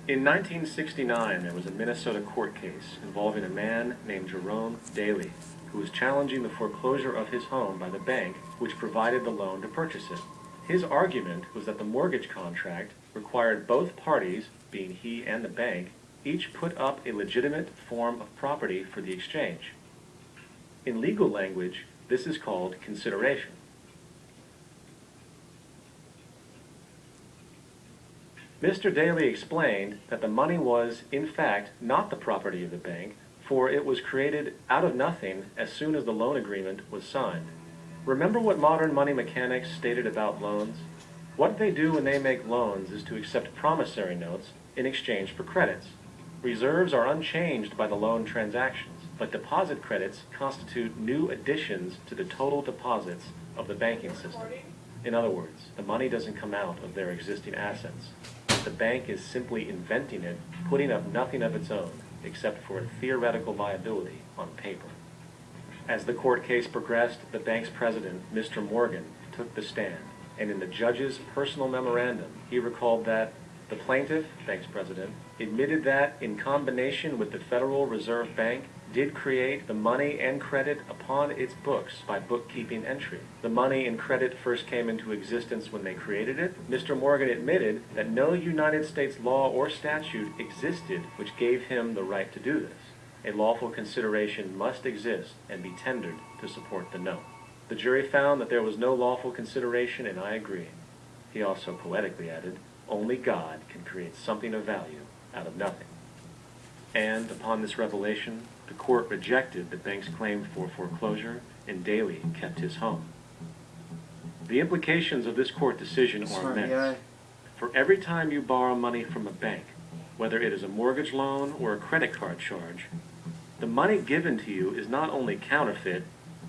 In 1969, there was a Minnesota court case involving a man named Jerome Daly, who was challenging the foreclosure of his home by the bank which provided the loan to purchase it. His argument was that the mortgage contract required both parties, being he and the bank, each put up a legitimate form of property for the exchange. In legal language, this is called consideration. Mr. Daly explained that the money was, in fact, not the property of the bank, for it was created out of nothing as soon as the loan agreement was signed. Remember what modern money mechanics stated about loans? What they do when they make loans is to accept promissory notes in exchange for credits. Reserves are unchanged by the loan transactions, but deposit credits constitute new additions to the total deposits of the banking system. In other words, the money doesn't come out of their existing assets. The bank is simply inventing it, putting up nothing of its own, except for a theoretical viability on paper. As the court case progressed, the bank's president, Mr. Morgan, took the stand, and in the judge's personal memorandum, he recalled that the plaintiff, bank's president, admitted that, in combination with the Federal Reserve Bank, did create the money and credit upon its books by bookkeeping entry. The money and credit first came into existence when they created it. Mr. Morgan admitted that no United States law or statute existed which gave him the right to do this. A lawful consideration must exist and be tendered to support the note. The jury found that there was no lawful consideration, and I agree. He also poetically added, "Only God can create something of value out of nothing." And upon this revelation, the court rejected the bank's claim for foreclosure, and Daly kept his home. The implications of this court decision are immense. For every time you borrow money from a bank, whether it is a mortgage loan or a credit card charge, the money given to you is not only counterfeit,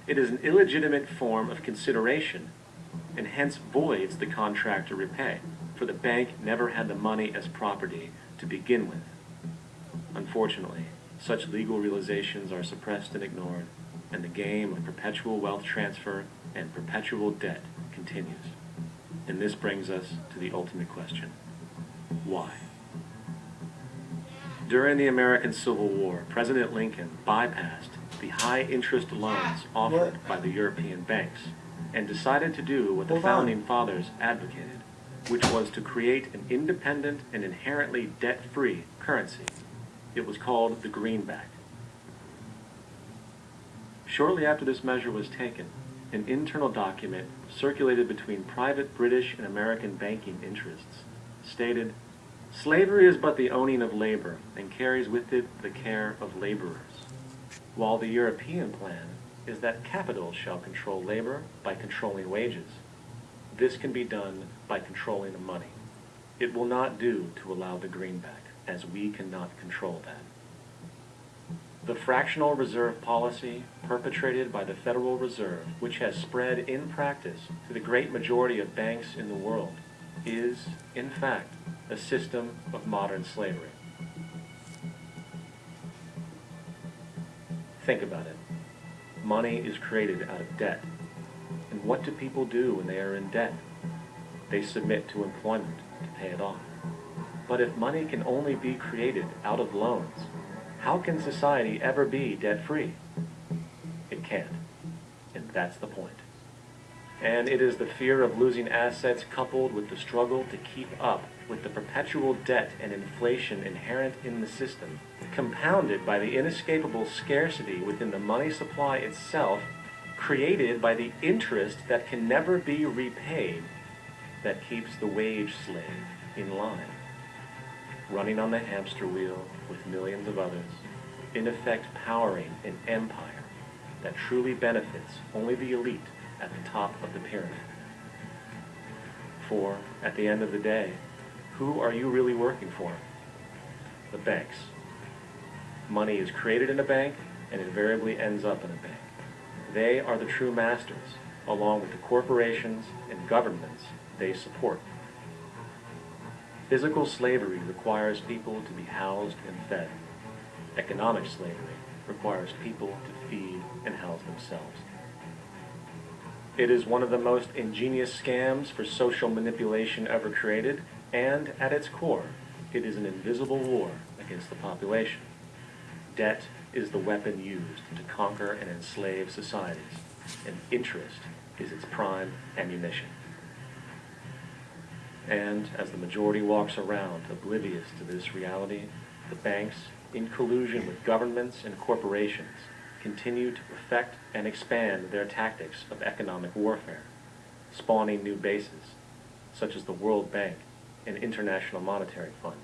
it is an illegitimate form of consideration, and hence voids the contract to repay, for the bank never had the money as property to begin with. Unfortunately, such legal realizations are suppressed and ignored, and the game of perpetual wealth transfer and perpetual debt continues. And this brings us to the ultimate question: why? During the American Civil War, President Lincoln bypassed the high-interest loans offered by the European banks and decided to do what the Founding Fathers advocated, which was to create an independent and inherently debt-free currency. It was called the greenback. Shortly after this measure was taken, an internal document circulated between private British and American banking interests stated, "Slavery is but the owning of labor, and carries with it the care of laborers," while the European plan is that capital shall control labor by controlling wages. This can be done by controlling the money. It will not do to allow the greenback, as we cannot control that. The fractional reserve policy perpetrated by the Federal Reserve, which has spread in practice to the great majority of banks in the world, is, in fact, a system of modern slavery. Think about it. Money is created out of debt. And what do people do when they are in debt? They submit to employment to pay it off. But if money can only be created out of loans, how can society ever be debt-free? It can't. And that's the point. And it is the fear of losing assets coupled with the struggle to keep up with the perpetual debt and inflation inherent in the system, compounded by the inescapable scarcity within the money supply itself, created by the interest that can never be repaid, that keeps the wage slave in line, running on the hamster wheel with millions of others, in effect powering an empire that truly benefits only the elite at the top of the pyramid. For, at the end of the day, who are you really working for? The banks. Money is created in a bank and invariably ends up in a bank. They are the true masters, along with the corporations and governments they support. Physical slavery requires people to be housed and fed. Economic slavery requires people to feed and house themselves. It is one of the most ingenious scams for social manipulation ever created, and at its core, it is an invisible war against the population. Debt is the weapon used to conquer and enslave societies, and interest is its prime ammunition. And as the majority walks around oblivious to this reality, the banks, in collusion with governments and corporations, continue to perfect and expand their tactics of economic warfare, spawning new bases, such as the World Bank and International Monetary Fund,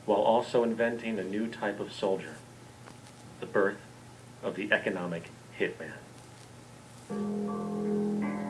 while also inventing a new type of soldier, the birth of the economic hitman.